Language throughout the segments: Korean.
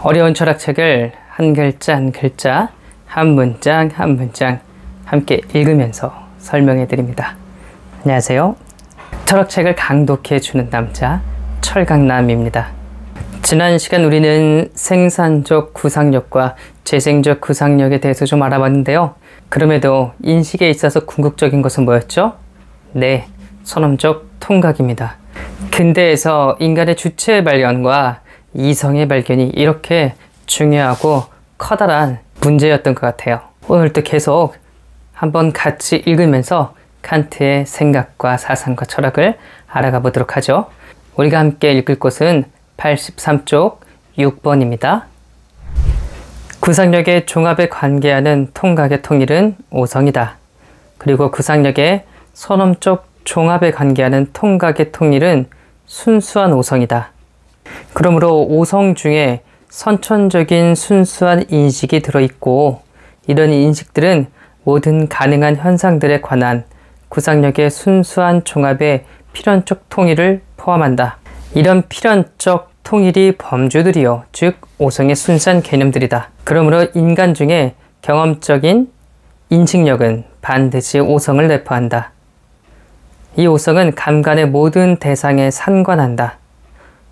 어려운 철학책을 한 글자 한 글자, 한 문장 한 문장 함께 읽으면서 설명해 드립니다. 안녕하세요. 철학책을 강독해 주는 남자 철강남입니다. 지난 시간 우리는 생산적 구상력과 재생적 구상력에 대해서 좀 알아봤는데요. 그럼에도 인식에 있어서 궁극적인 것은 뭐였죠? 네, 선험적 통각입니다. 근대에서 인간의 주체의 발견과 이성의 발견이 이렇게 중요하고 커다란 문제였던 것 같아요. 오늘도 계속 한번 같이 읽으면서 칸트의 생각과 사상과 철학을 알아가 보도록 하죠. 우리가 함께 읽을 곳은 83쪽 6번입니다. 구상력의 종합에 관계하는 통각의 통일은 오성이다. 그리고 구상력의 선험적 종합에 관계하는 통각의 통일은 순수한 오성이다. 그러므로 오성 중에 선천적인 순수한 인식이 들어있고, 이런 인식들은 모든 가능한 현상들에 관한 구상력의 순수한 종합의 필연적 통일을 포함한다. 이런 필연적 통일이 범주들이요, 즉 오성의 순수한 개념들이다. 그러므로 인간 중에 경험적인 인식력은 반드시 오성을 내포한다. 이 오성은 감관의 모든 대상에 상관한다.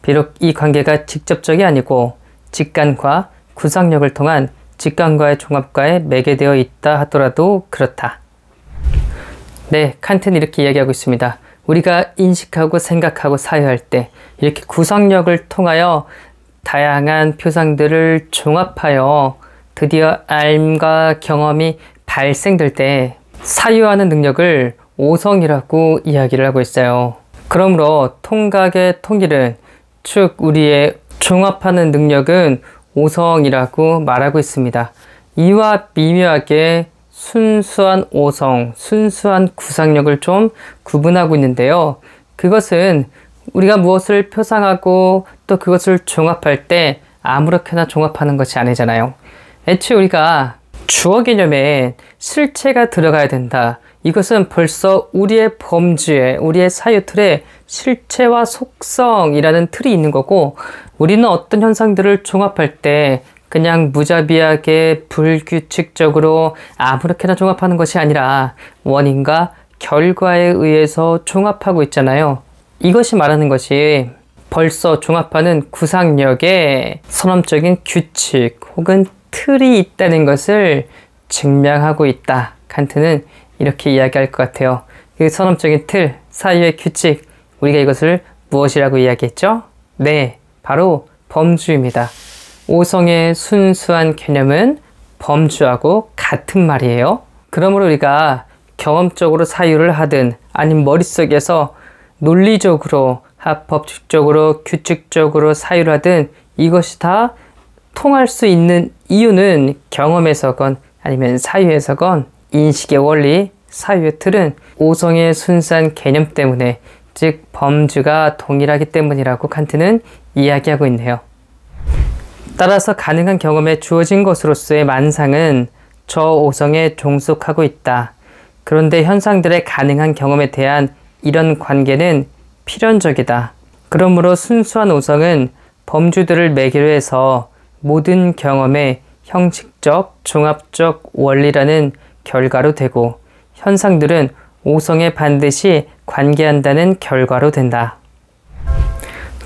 비록 이 관계가 직접적이 아니고 직관과 구상력을 통한 직관과의 종합과에 매개되어 있다 하더라도 그렇다. 네, 칸트는 이렇게 이야기하고 있습니다. 우리가 인식하고 생각하고 사유할 때 이렇게 구상력을 통하여 다양한 표상들을 종합하여 드디어 알과 경험이 발생될 때 사유하는 능력을 오성이라고 이야기를 하고 있어요. 그러므로 통각의 통일은, 즉 우리의 종합하는 능력은 오성이라고 말하고 있습니다. 이와 미묘하게 순수한 오성, 순수한 구상력을 좀 구분하고 있는데요. 그것은 우리가 무엇을 표상하고 또 그것을 종합할 때 아무렇게나 종합하는 것이 아니잖아요. 애초에 우리가 주어 개념에 실체가 들어가야 된다. 이것은 벌써 우리의 범주에, 우리의 사유틀에 실체와 속성이라는 틀이 있는 거고, 우리는 어떤 현상들을 종합할 때 그냥 무자비하게 불규칙적으로 아무렇게나 종합하는 것이 아니라 원인과 결과에 의해서 종합하고 있잖아요. 이것이 말하는 것이 벌써 종합하는 구상력에 선험적인 규칙 혹은 틀이 있다는 것을 증명하고 있다. 칸트는 이렇게 이야기할 것 같아요. 그 선험적인 틀, 사유의 규칙, 우리가 이것을 무엇이라고 이야기했죠? 네, 바로 범주입니다. 오성의 순수한 개념은 범주하고 같은 말이에요. 그러므로 우리가 경험적으로 사유를 하든 아니면 머릿속에서 논리적으로 합법적으로 규칙적으로 사유를 하든 이것이 다 통할 수 있는 이유는 경험에서건 아니면 사유에서건 인식의 원리, 사유의 틀은 오성의 순수한 개념 때문에, 즉 범주가 동일하기 때문이라고 칸트는 이야기하고 있네요. 따라서 가능한 경험에 주어진 것으로서의 만상은 저 오성에 종속하고 있다. 그런데 현상들의 가능한 경험에 대한 이런 관계는 필연적이다. 그러므로 순수한 오성은 범주들을 매개로 해서 모든 경험의 형식적, 종합적 원리라는 결과로 되고, 현상들은 오성에 반드시 관계한다는 결과로 된다.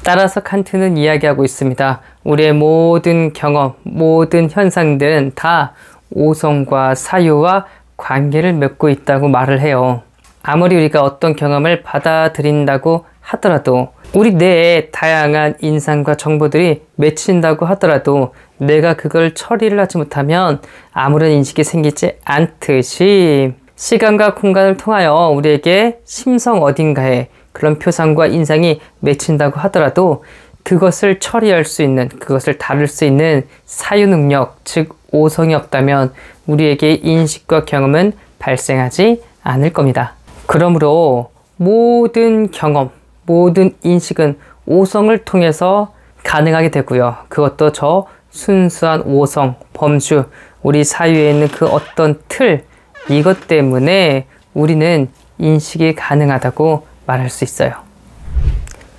따라서 칸트는 이야기하고 있습니다. 우리의 모든 경험, 모든 현상들은 다 오성과 사유와 관계를 맺고 있다고 말을 해요. 아무리 우리가 어떤 경험을 받아들인다고 하더라도, 우리 뇌에 다양한 인상과 정보들이 맺힌다고 하더라도 내가 그걸 처리를 하지 못하면 아무런 인식이 생기지 않듯이, 시간과 공간을 통하여 우리에게 심성 어딘가에 그런 표상과 인상이 맺힌다고 하더라도 그것을 처리할 수 있는, 그것을 다룰 수 있는 사유 능력, 즉 오성이 없다면 우리에게 인식과 경험은 발생하지 않을 겁니다. 그러므로 모든 경험, 모든 인식은 오성을 통해서 가능하게 되고요. 그것도 저 순수한 오성, 범주, 우리 사유에 있는 그 어떤 틀, 이것 때문에 우리는 인식이 가능하다고 말할 수 있어요.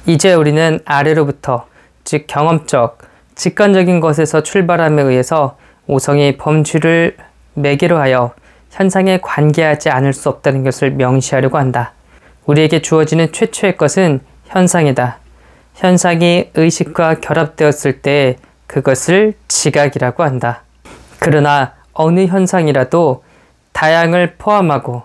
이제 우리는 아래로부터, 즉 경험적, 직관적인 것에서 출발함에 의해서 오성이 범주를 매개로 하여 현상에 관계하지 않을 수 없다는 것을 명시하려고 한다. 우리에게 주어지는 최초의 것은 현상이다. 현상이 의식과 결합되었을 때 그것을 지각이라고 한다. 그러나 어느 현상이라도 다양을 포함하고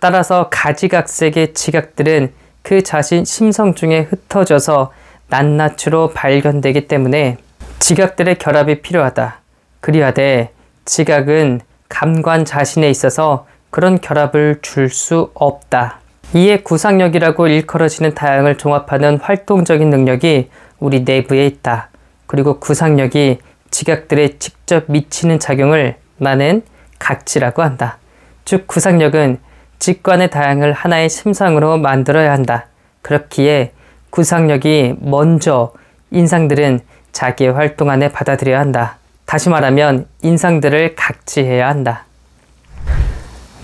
따라서 가지각색의 지각들은 그 자신 심성 중에 흩어져서 낱낱이로 발견되기 때문에 지각들의 결합이 필요하다. 그리하되 지각은 감관 자신에 있어서 그런 결합을 줄 수 없다. 이에 구상력이라고 일컬어지는 다양을 종합하는 활동적인 능력이 우리 내부에 있다. 그리고 구상력이 지각들에 직접 미치는 작용을 나는 각지라고 한다. 즉 구상력은 직관의 다양을 하나의 심상으로 만들어야 한다. 그렇기에 구상력이 먼저 인상들은 자기의 활동 안에 받아들여야 한다. 다시 말하면 인상들을 각지해야 한다.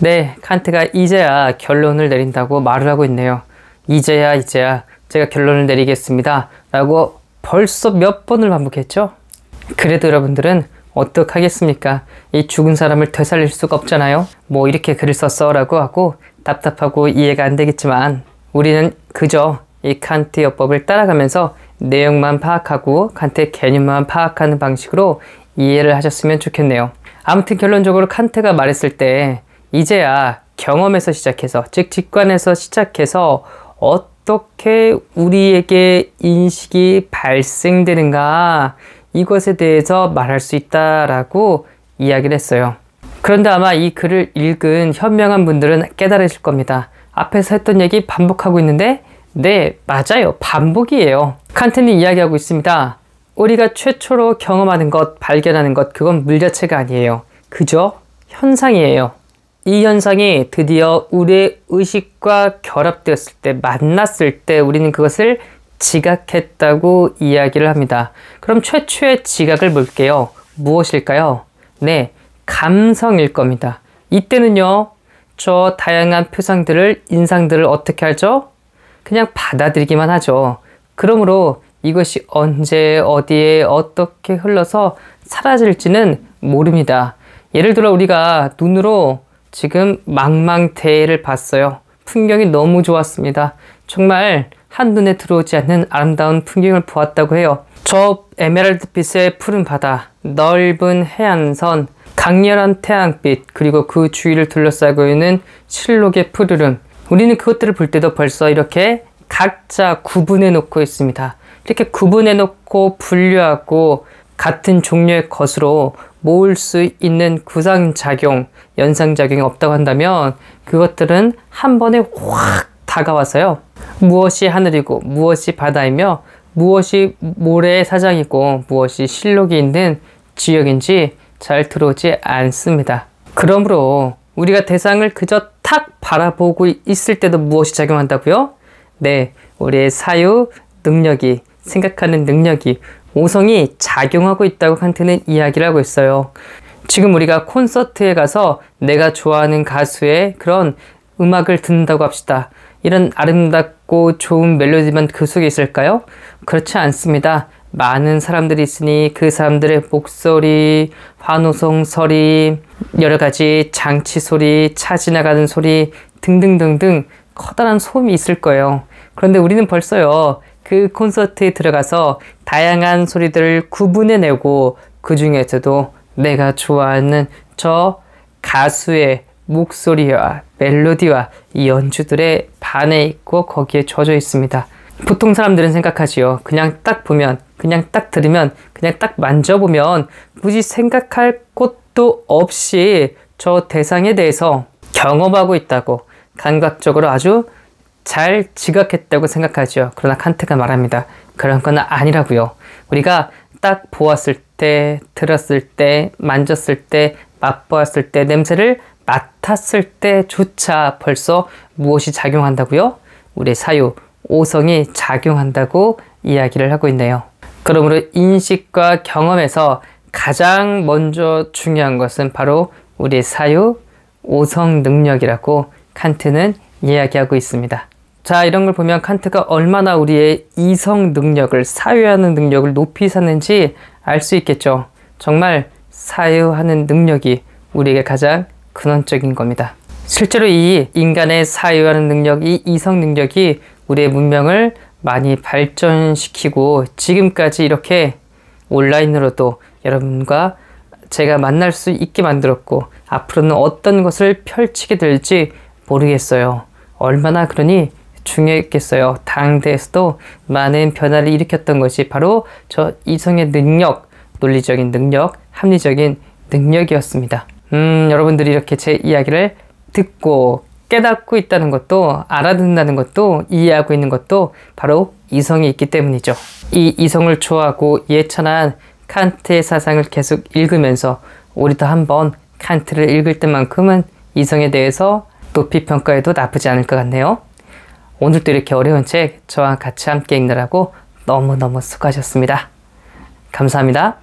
네, 칸트가 이제야 결론을 내린다고 말을 하고 있네요. 이제야 제가 결론을 내리겠습니다 라고 벌써 몇 번을 반복했죠? 그래도 여러분들은 어떡하겠습니까? 이 죽은 사람을 되살릴 수가 없잖아요. 뭐 이렇게 글을 썼어 라고 하고 답답하고 이해가 안 되겠지만 우리는 그저 이 칸트 여법을 따라가면서 내용만 파악하고 칸트의 개념만 파악하는 방식으로 이해를 하셨으면 좋겠네요. 아무튼 결론적으로 칸트가 말했을 때 이제야 경험에서 시작해서 즉 직관에서 시작해서 어떻게 우리에게 인식이 발생되는가 이것에 대해서 말할 수 있다라고 이야기를 했어요. 그런데 아마 이 글을 읽은 현명한 분들은 깨달으실 겁니다. 앞에서 했던 얘기 반복하고 있는데 네, 맞아요. 반복이에요. 칸트는 이야기하고 있습니다. 우리가 최초로 경험하는 것, 발견하는 것, 그건 물 자체가 아니에요. 그저 현상이에요. 이 현상이 드디어 우리의 의식과 결합되었을 때, 만났을 때 우리는 그것을 지각했다고 이야기를 합니다. 그럼 최초의 지각을 볼게요. 무엇일까요? 네, 감성일 겁니다. 이때는요, 저 다양한 표상들을, 인상들을 어떻게 하죠? 그냥 받아들이기만 하죠. 그러므로 이것이 언제, 어디에, 어떻게 흘러서 사라질지는 모릅니다. 예를 들어 우리가 눈으로 지금 망망대해를 봤어요. 풍경이 너무 좋았습니다. 정말 한눈에 들어오지 않는 아름다운 풍경을 보았다고 해요. 저 에메랄드빛의 푸른 바다, 넓은 해안선, 강렬한 태양빛, 그리고 그 주위를 둘러싸고 있는 실록의 푸르름. 우리는 그것들을 볼 때도 벌써 이렇게 각자 구분해 놓고 있습니다. 이렇게 구분해 놓고 분류하고 같은 종류의 것으로 모을 수 있는 구상작용, 연상작용이 없다고 한다면 그것들은 한 번에 확 다가와서요. 무엇이 하늘이고 무엇이 바다이며 무엇이 모래의 사장이고 무엇이 실록이 있는 지역인지 잘 들어오지 않습니다. 그러므로 우리가 대상을 그저 탁 바라보고 있을 때도 무엇이 작용한다고요? 네, 우리의 사유 능력이, 생각하는 능력이, 오성이 작용하고 있다고 칸트는 이야기를 하고 있어요. 지금 우리가 콘서트에 가서 내가 좋아하는 가수의 그런 음악을 듣는다고 합시다. 이런 아름답고 좋은 멜로디만 그 속에 있을까요? 그렇지 않습니다. 많은 사람들이 있으니 그 사람들의 목소리, 환호성 소리, 여러 가지 장치 소리, 차 지나가는 소리 등등등등 커다란 소음이 있을 거예요. 그런데 우리는 벌써요, 그 콘서트에 들어가서 다양한 소리들을 구분해내고 그 중에서도 내가 좋아하는 저 가수의 목소리와 멜로디와 이 연주들의 반해 있고 거기에 젖어 있습니다. 보통 사람들은 생각하지요. 그냥 딱 보면, 그냥 딱 들으면, 그냥 딱 만져보면 굳이 생각할 것도 없이 저 대상에 대해서 경험하고 있다고 감각적으로 아주 잘 지각했다고 생각하죠. 그러나 칸트가 말합니다. 그런 건 아니라고요. 우리가 딱 보았을 때, 들었을 때, 만졌을 때, 맛보았을 때, 냄새를 맡았을 때조차 벌써 무엇이 작용한다고요? 우리의 사유, 오성이 작용한다고 이야기를 하고 있네요. 그러므로 인식과 경험에서 가장 먼저 중요한 것은 바로 우리의 사유, 오성 능력이라고 칸트는 이야기하고 있습니다. 자, 이런 걸 보면 칸트가 얼마나 우리의 이성 능력을, 사유하는 능력을 높이 샀는지 알 수 있겠죠. 정말 사유하는 능력이 우리에게 가장 근원적인 겁니다. 실제로 이 인간의 사유하는 능력, 이 이성 능력이 우리의 문명을 많이 발전시키고 지금까지 이렇게 온라인으로도 여러분과 제가 만날 수 있게 만들었고 앞으로는 어떤 것을 펼치게 될지 모르겠어요. 얼마나 그러니 중요했겠어요. 당대에서도 많은 변화를 일으켰던 것이 바로 저 이성의 능력, 논리적인 능력, 합리적인 능력이었습니다. 여러분들이 이렇게 제 이야기를 듣고 깨닫고 있다는 것도, 알아듣는다는 것도, 이해하고 있는 것도 바로 이성이 있기 때문이죠. 이 이성을 좋아하고 예찬한 칸트의 사상을 계속 읽으면서 우리도 한번 칸트를 읽을 때만큼은 이성에 대해서 높이 평가해도 나쁘지 않을 것 같네요. 오늘도 이렇게 어려운 책 저와 같이 함께 읽느라고 너무너무 수고하셨습니다. 감사합니다.